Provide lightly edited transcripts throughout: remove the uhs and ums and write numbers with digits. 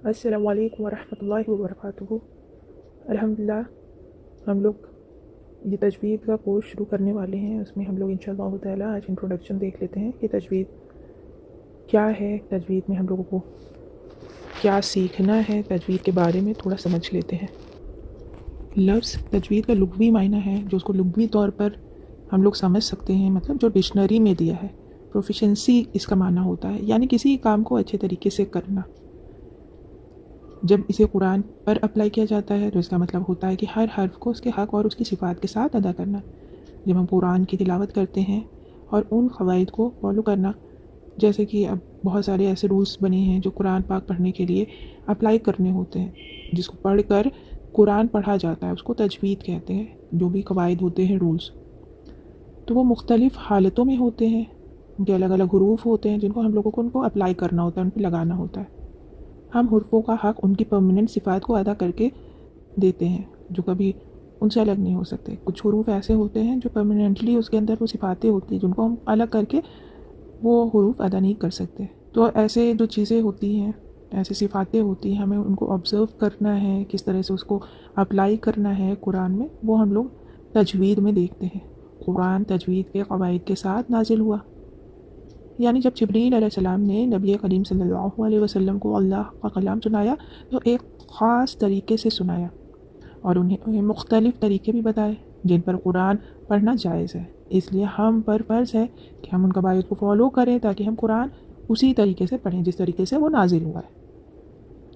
السلام علیکم ورحمۃ اللہ وبرکاتہ۔ الحمدللہ ہم لوگ یہ تجوید کا کورس شروع کرنے والے ہیں۔ اس میں ہم لوگ انشاءاللہ تعالیٰ آج انٹروڈکشن دیکھ لیتے ہیں کہ تجوید کیا ہے، تجوید میں ہم لوگوں کو کیا سیکھنا ہے، تجوید کے بارے میں تھوڑا سمجھ لیتے ہیں۔ لفظ تجوید کا لغوی معنی ہے جو اس کو لغوی طور پر ہم لوگ سمجھ سکتے ہیں، مطلب جو ڈکشنری میں دیا ہے۔ پروفیشنسی اس کا معنی ہوتا ہے، یعنی کسی کام کو اچھے طریقے سے کرنا۔ جب اسے قرآن پر اپلائی کیا جاتا ہے تو اس کا مطلب ہوتا ہے کہ ہر حرف کو اس کے حق اور اس کی صفات کے ساتھ ادا کرنا۔ جب ہم قرآن کی تلاوت کرتے ہیں اور ان قواعد کو فالو کرنا، جیسے کہ اب بہت سارے ایسے رولز بنے ہیں جو قرآن پاک پڑھنے کے لیے اپلائی کرنے ہوتے ہیں، جس کو پڑھ کر قرآن پڑھا جاتا ہے، اس کو تجوید کہتے ہیں۔ جو بھی قواعد ہوتے ہیں، رولز، تو وہ مختلف حالتوں میں ہوتے ہیں، ان کے الگ الگ حروف ہوتے ہیں جن کو ہم لوگوں کو ان کو اپلائی کرنا ہوتا ہے، ان پہ لگانا ہوتا ہے۔ ہم حروفوں کا حق ان کی پرماننٹ صفات کو ادا کر کے دیتے ہیں جو کبھی ان سے الگ نہیں ہو سکتے۔ کچھ حروف ایسے ہوتے ہیں جو پرماننٹلی اس کے اندر وہ صفاتیں ہوتی ہیں جن کو ہم الگ کر کے وہ حروف ادا نہیں کر سکتے۔ تو ایسے جو چیزیں ہوتی ہیں، ایسی صفاتیں ہوتی ہیں، ہمیں ان کو آبزرو کرنا ہے، کس طرح سے اس کو اپلائی کرنا ہے قرآن میں، وہ ہم لوگ تجوید میں دیکھتے ہیں۔ قرآن تجوید کے قواعد کے ساتھ نازل ہوا، یعنی جب جبریل علیہ السلام نے نبی کریم صلی اللہ علیہ وسلم کو اللہ کا کلام سنایا تو ایک خاص طریقے سے سنایا اور انہیں مختلف طریقے بھی بتائے جن پر قرآن پڑھنا جائز ہے۔ اس لیے ہم پر فرض ہے کہ ہم ان قواعد کو فالو کریں تاکہ ہم قرآن اسی طریقے سے پڑھیں جس طریقے سے وہ نازل ہوا ہے۔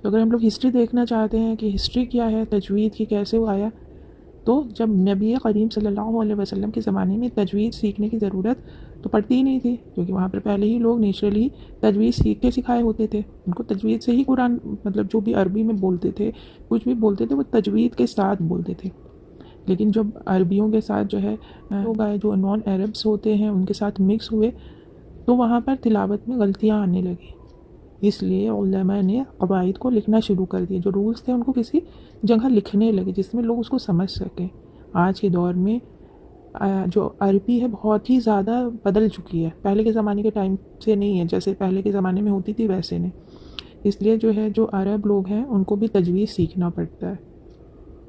تو اگر ہم لوگ ہسٹری دیکھنا چاہتے ہیں کہ ہسٹری کیا ہے تجوید کی، کیسے وہ آیا، تو جب نبی کریم صلی اللہ علیہ وسلم کے زمانے میں تجوید سیکھنے کی ضرورت تو پڑتی ہی نہیں تھی، کیونکہ وہاں پر پہلے ہی لوگ نیچرلی تجوید سیکھ کے سکھائے ہوتے تھے۔ ان کو تجوید سے ہی قرآن، مطلب جو بھی عربی میں بولتے تھے، کچھ بھی بولتے تھے، وہ تجوید کے ساتھ بولتے تھے۔ لیکن جب عربیوں کے ساتھ جو ہے لوگ آئے جو نان عربس ہوتے ہیں ان کے ساتھ مکس ہوئے، تو وہاں پر تلاوت میں غلطیاں آنے لگیں۔ اس لیے علماء نے قواعد کو لکھنا شروع کر دیا، جو رولز تھے ان کو کسی جگہ لکھنے لگے جس میں لوگ اس کو سمجھ سکیں۔ آج کے دور میں جو عربی ہے بہت ہی زیادہ بدل چکی ہے، پہلے کے زمانے کے ٹائم سے نہیں ہے، جیسے پہلے کے زمانے میں ہوتی تھی ویسے نہیں۔ اس لیے جو ہے جو عرب لوگ ہیں ان کو بھی تجوید سیکھنا پڑتا ہے۔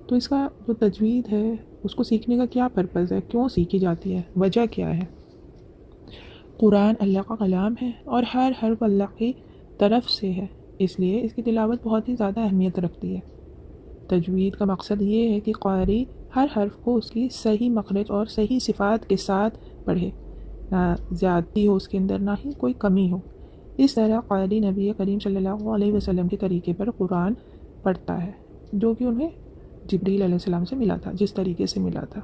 تو اس کا جو تجوید ہے اس کو سیکھنے کا کیا پرپز ہے، کیوں سیکھی جاتی ہے، وجہ کیا ہے؟ قرآن اللہ کا کلام ہے اور ہر حرف اللہ کی طرف سے ہے، اس لیے اس کی تلاوت بہت ہی زیادہ اہمیت رکھتی ہے۔ تجوید کا مقصد یہ ہے کہ قاری ہر حرف کو اس کی صحیح مخرج اور صحیح صفات کے ساتھ پڑھے، نہ زیادتی ہو اس کے اندر، نہ ہی کوئی کمی ہو۔ اس طرح قاری نبی کریم صلی اللہ علیہ وسلم کے طریقے پر قرآن پڑھتا ہے، جو کہ انہیں جبریل علیہ السلام سے ملا تھا، جس طریقے سے ملا تھا۔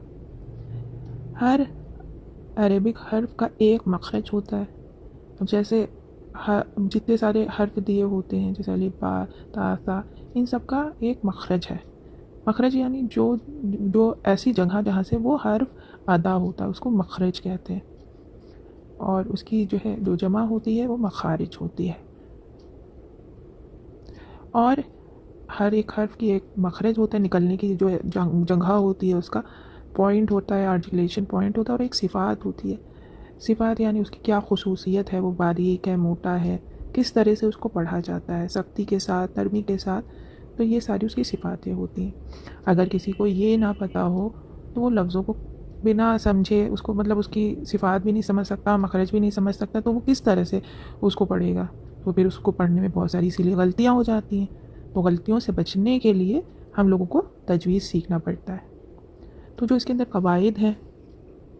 ہر عربک حرف کا ایک مخرج ہوتا ہے، اب جیسے جتنے سارے حرف دیے ہوتے ہیں جیسے الف با تا ثا، ان سب کا ایک مخرج ہے۔ مخرج یعنی جو ایسی جگہ جہاں سے وہ حرف ادا ہوتا ہے اس کو مخرج کہتے ہیں، اور اس کی جو ہے جو جمع ہوتی ہے وہ مخارج ہوتی ہے۔ اور ہر ایک حرف کی ایک مخرج ہوتا ہے، نکلنے کی جو جگہ ہوتی ہے، اس کا پوائنٹ ہوتا ہے، آرٹیکولیشن پوائنٹ ہوتا ہے، اور ایک صفات ہوتی ہے۔ صفات یعنی اس کی کیا خصوصیت ہے، وہ باریک ہے، موٹا ہے، کس طرح سے اس کو پڑھا جاتا ہے، سختی کے ساتھ، نرمی کے ساتھ، تو یہ ساری اس کی صفاتیں ہوتی ہیں۔ اگر کسی کو یہ نہ پتہ ہو تو وہ لفظوں کو بنا سمجھے اس کو، مطلب اس کی صفات بھی نہیں سمجھ سکتا، مخرج بھی نہیں سمجھ سکتا، تو وہ کس طرح سے اس کو پڑھے گا؟ تو پھر اس کو پڑھنے میں بہت ساری اسی لیے غلطیاں ہو جاتی ہیں۔ تو غلطیوں سے بچنے کے لیے ہم لوگوں کو تجوید سیکھنا پڑتا ہے۔ تو جو اس کے اندر قواعد ہیں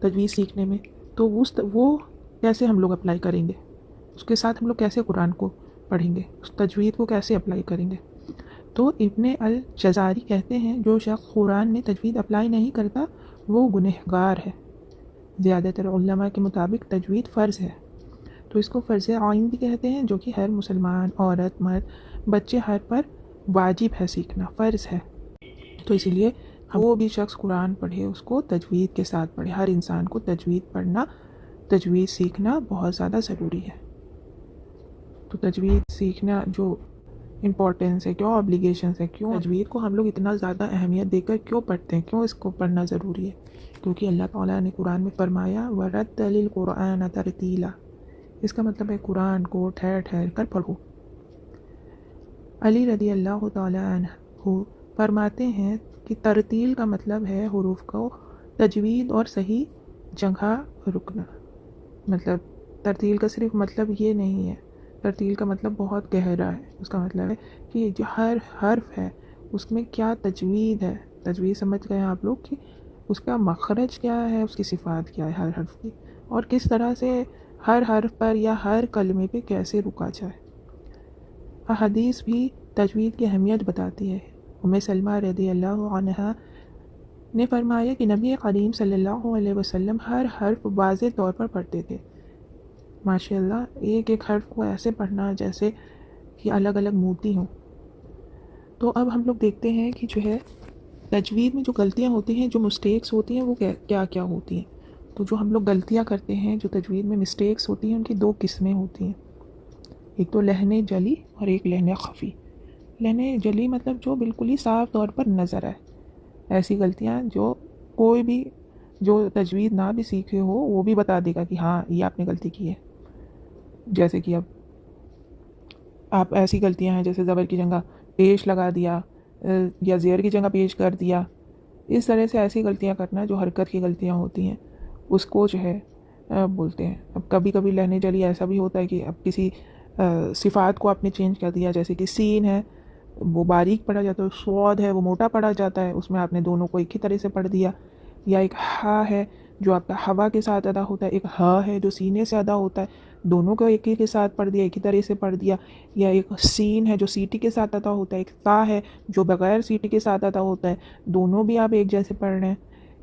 تجوید سیکھنے میں، تو وہ کیسے ہم لوگ اپلائی کریں گے، اس کے ساتھ ہم لوگ کیسے قرآن کو پڑھیں گے، اس تجوید کو کیسے اپلائی کریں گے؟ تو ابن الجزاری کہتے ہیں جو شخص قرآن میں تجوید اپلائی نہیں کرتا وہ گنہگار ہے۔ زیادہ تر علماء کے مطابق تجوید فرض ہے، تو اس کو فرض عین بھی کہتے ہیں، جو کہ ہر مسلمان، عورت، مرد، بچے، ہر پر واجب ہے سیکھنا، فرض ہے۔ تو اسی لیے وہ بھی شخص قرآن پڑھے اس کو تجوید کے ساتھ پڑھے۔ ہر انسان کو تجوید پڑھنا، تجوید سیکھنا بہت زیادہ ضروری ہے۔ تو تجوید سیکھنا جو امپورٹنس ہے، کیوں ابلیگیشنس ہے، کیوں تجوید کو ہم لوگ اتنا زیادہ اہمیت دے کر کیوں پڑھتے ہیں، کیوں اس کو پڑھنا ضروری ہے؟ کیونکہ اللہ تعالیٰ نے قرآن میں فرمایا وَرَتِّلِ الْقُرْآنَ تَرْتِیلًا، اس کا مطلب ہے قرآن کو ٹھہر ٹھہر کر پڑھو۔ علی رضی اللہ تعالیٰ عنہ فرماتے ہیں کہ ترتیل کا مطلب ہے حروف کو تجوید اور صحیح جگہ رکنا. مطلب ترتیل کا صرف مطلب یہ نہیں ہے، ترتیل کا مطلب بہت گہرا ہے. اس کا مطلب ہے کہ جو ہر حرف ہے اس میں کیا تجوید ہے. تجوید سمجھ گئے آپ لوگ کہ اس کا مخرج کیا ہے، اس کی صفات کیا ہے ہر حرف کی، اور کس طرح سے ہر حرف پر یا ہر کلمے پہ کیسے رکا جائے. احادیث بھی تجوید کی اہمیت بتاتی ہے. ام سلمہ رضی اللہ عنہا نے فرمایا کہ نبی کریم صلی اللہ علیہ وسلم ہر حرف واضح طور پر پڑھتے تھے. ماشاء اللہ، ایک ایک حرف کو ایسے پڑھنا جیسے کہ الگ الگ مورتی ہوں. تو اب ہم لوگ دیکھتے ہیں کہ جو ہے تجوید میں جو غلطیاں ہوتی ہیں، جو مسٹیکس ہوتی ہیں، وہ کیا کیا ہوتی ہیں. تو جو ہم لوگ غلطیاں کرتے ہیں، جو تجوید میں مسٹیکس ہوتی ہیں، ان کی دو قسمیں ہوتی ہیں. ایک تو لہن جلی اور ایک لہن خفی. لہن جلی مطلب جو بالکل ہی صاف طور پر نظر آئے. ایسی غلطیاں جو کوئی بھی جو تجوید نہ بھی سیکھے ہو وہ بھی بتا دے گا کہ ہاں یہ آپ نے غلطی کی ہے. جیسے کہ اب آپ ایسی غلطیاں ہیں جیسے زبر کی جگہ پیش لگا دیا یا زیر کی جگہ پیش کر دیا. اس طرح سے ایسی غلطیاں کرنا جو حرکت کی غلطیاں ہوتی ہیں اس کو جو ہے بولتے ہیں. اب کبھی کبھی لہن جلی ایسا بھی ہوتا ہے کہ اب کسی صفات کو آپ نے چینج کر دیا، جیسے کہ سین ہے وہ باریک پڑھا جاتا ہے، صاد ہے وہ موٹا پڑھا جاتا ہے، اس میں آپ نے دونوں کو ایک ہی طرح سے پڑھ دیا. یا ایک ہا ہے جو آپ کا ہوا کے ساتھ ادا ہوتا ہے، ایک ہا ہے جو سینے سے ادا ہوتا ہے، دونوں کو ایک ہی کے ساتھ پڑھ دیا، ایک ہی طرح سے پڑھ دیا. یا ایک سین ہے جو سیٹی کے ساتھ ادا ہوتا ہے، ایک تا ہے جو بغیر سیٹی کے ساتھ ادا ہوتا ہے، دونوں بھی آپ ایک جیسے پڑھ رہے ہیں.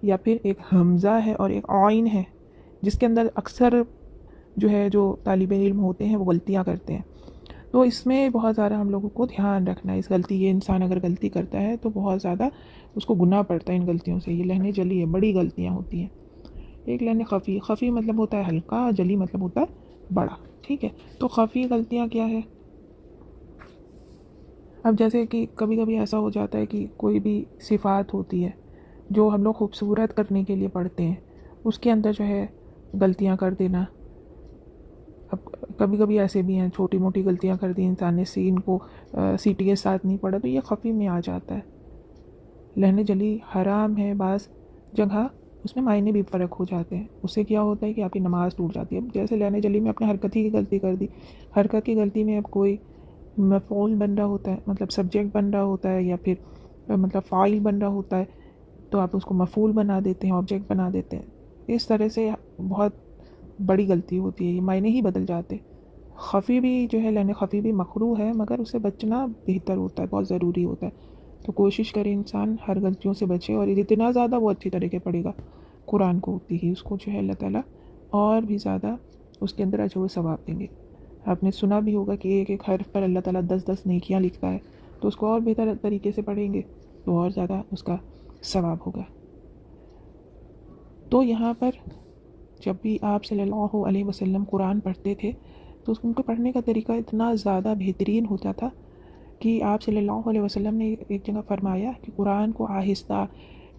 یا پھر ایک حمزہ ہے اور ایک عین ہے جس کے اندر اکثر جو ہے جو طالب علم ہوتے ہیں وہ غلطیاں کرتے ہیں. تو اس میں بہت زیادہ ہم لوگوں کو دھیان رکھنا ہے. اس غلطی یہ انسان اگر غلطی کرتا ہے تو بہت زیادہ اس کو گناہ پڑتا ہے ان غلطیوں سے. یہ لہن جلی ہے، بڑی غلطیاں ہوتی ہیں. ایک لہن خفی. خفی مطلب ہوتا ہے ہلکا، اور جلی مطلب ہوتا ہے بڑا. ٹھیک ہے، تو خفی غلطیاں کیا ہے؟ اب جیسے کہ کبھی کبھی ایسا ہو جاتا ہے کہ کوئی بھی صفات ہوتی ہے جو ہم لوگ خوبصورت کرنے کے لیے پڑھتے ہیں، اس کے اندر جو ہے غلطیاں کر دینا. اب کبھی کبھی ایسے بھی ہیں چھوٹی موٹی غلطیاں کر دی انسان نے، سین کو سیٹی کے ساتھ نہیں پڑھا تو یہ خفی میں آ جاتا ہے. لہن جلی حرام ہے، بعض جگہ اس میں معنی بھی فرق ہو جاتے ہیں. اس سے کیا ہوتا ہے کہ آپ کی نماز ٹوٹ جاتی ہے. اب جیسے لہن جلی میں اپنے حرکت ہی کی غلطی کر دی، حرکت کی غلطی میں اب کوئی مفعول بن رہا ہوتا ہے، مطلب سبجیکٹ بن رہا ہوتا ہے، یا پھر مطلب فاعل بن رہا ہوتا ہے، تو آپ اس کو مفعول بنا دیتے ہیں، آبجیکٹ بنا دیتے ہیں. اس طرح سے بہت بڑی غلطی ہوتی ہے، یہ معنی ہی بدل جاتے. خفی بھی جو ہے لہن خفی بھی مکروہ ہے، مگر اسے بچنا بہتر ہوتا ہے، بہت ضروری ہوتا ہے. تو کوشش کرے انسان ہر غلطیوں سے بچے، اور جتنا زیادہ وہ اچھی طریقے پڑھے گا قرآن کو اتنی ہی اس کو جو ہے اللہ تعالیٰ اور بھی زیادہ اس کے اندر اجر و ثواب دیں گے. آپ نے سنا بھی ہوگا کہ ایک ایک حرف پر اللہ تعالیٰ 10 نیکیاں لکھتا ہے، تو اس کو اور بہتر طریقے سے پڑھیں گے تو اور زیادہ اس کا ثواب ہوگا. تو یہاں پر جب بھی آپ صلی اللہ علیہ وسلم قرآن پڑھتے تھے تو ان کو پڑھنے کا طریقہ اتنا زیادہ بہترین ہوتا تھا کہ آپ صلی اللہ علیہ وسلم نے ایک جگہ فرمایا کہ قرآن کو آہستہ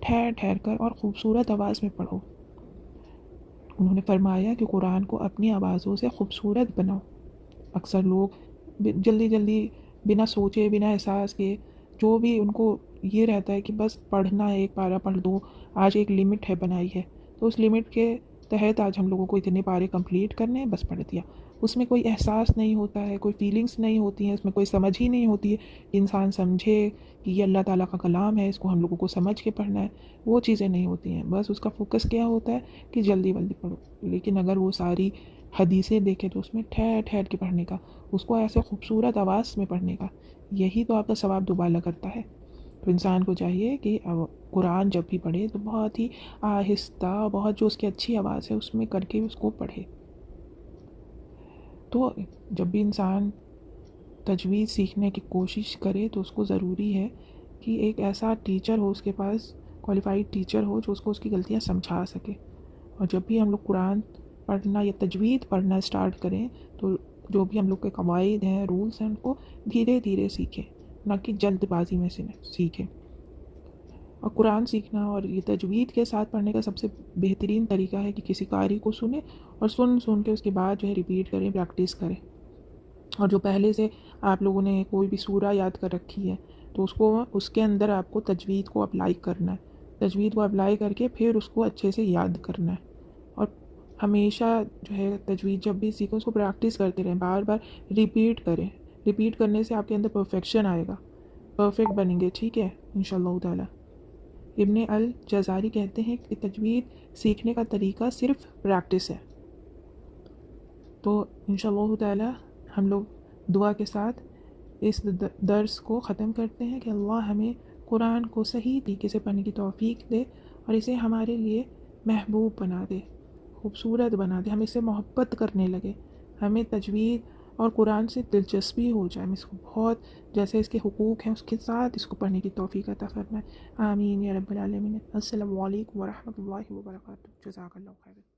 ٹھہر ٹھہر کر اور خوبصورت آواز میں پڑھو. انہوں نے فرمایا کہ قرآن کو اپنی آوازوں سے خوبصورت بناؤ. اکثر لوگ جلدی جلدی بنا سوچے بنا احساس کے جو بھی ان کو یہ رہتا ہے کہ بس پڑھنا ہے، ایک پارہ پڑھ دو، آج ایک لمٹ ہے بنائی ہے تو اس لمٹ کے تحت آج ہم لوگوں کو اتنے پارے کمپلیٹ کرنے ہیں، بس پڑھ دیا. اس میں کوئی احساس نہیں ہوتا ہے، کوئی فیلنگس نہیں ہوتی ہیں، اس میں کوئی سمجھ ہی نہیں ہوتی ہے کہ انسان سمجھے کہ یہ اللہ تعالیٰ کا کلام ہے، اس کو ہم لوگوں کو سمجھ کے پڑھنا ہے. وہ چیزیں نہیں ہوتی ہیں. بس اس کا فوکس کیا ہوتا ہے کہ جلدی جلدی پڑھو. لیکن اگر وہ ساری حدیثیں دیکھیں تو اس میں ٹھہر ٹھہر کے پڑھنے کا، اس کو ایسے خوبصورت آواز میں پڑھنے کا، یہی تو آپ کا ثواب دوبالا کرتا ہے. تو انسان کو چاہیے کہ قرآن جب بھی پڑھے تو بہت ہی آہستہ، بہت جو اس کی اچھی آواز ہے اس میں کر کے اس کو پڑھے. تو جب بھی انسان تجوید سیکھنے کی کوشش کرے تو اس کو ضروری ہے کہ ایک ایسا ٹیچر ہو اس کے پاس، کوالیفائڈ ٹیچر ہو جو اس کو اس کی غلطیاں سمجھا سکے. اور جب بھی ہم لوگ قرآن پڑھنا یا تجوید پڑھنا اسٹارٹ کریں تو جو بھی ہم لوگ کے قواعد ہیں، رولس ہیں، ان کو دھیرے دھیرے سیکھیں، نہ کہ جلد بازی میں سے سیکھیں. اور قرآن سیکھنا اور یہ تجوید کے ساتھ پڑھنے کا سب سے بہترین طریقہ ہے کہ کسی قاری کو سنیں اور سن کے اس کے بعد جو ہے ریپیٹ کریں، پریکٹس کریں. اور جو پہلے سے آپ لوگوں نے کوئی بھی سورہ یاد کر رکھی ہے تو اس کے اندر آپ کو تجوید کو اپلائی کرنا ہے، تجوید کو اپلائی کر کے پھر اس کو اچھے سے یاد کرنا ہے۔ اور ہمیشہ جو ہے تجوید جب بھی سیکھیں اس کو پریکٹس کرتے رہیں، بار بار ریپیٹ کریں، ریپیٹ کرنے سے آپ کے اندر پرفیکشن آئے گا، پرفیکٹ بنیں گے، ٹھیک ہے انشاءاللہ تعالی۔ ابن الجزاری کہتے ہیں کہ تجوید سیکھنے کا طریقہ صرف پریکٹس ہے۔ تو انشاءاللہ تعالی ہم لوگ دعا کے ساتھ اس درس کو ختم کرتے ہیں کہ اللہ ہمیں قرآن کو صحیح طریقے سے پڑھنے کی توفیق دے اور اسے ہمارے لیے محبوب بنا دے، خوبصورت بنا دے، ہم اس سے محبت کرنے لگے، ہمیں تجوید اور قرآن سے دلچسپی ہو جائے، ہم اس کو بہت جیسے اس کے حقوق ہیں اس کے ساتھ اس کو پڑھنے کی توفیق عطا فرمائے، آمین یا رب العالمین۔ السلام علیکم ورحمۃ اللہ وبرکاتہ، جزاک اللہ خیر۔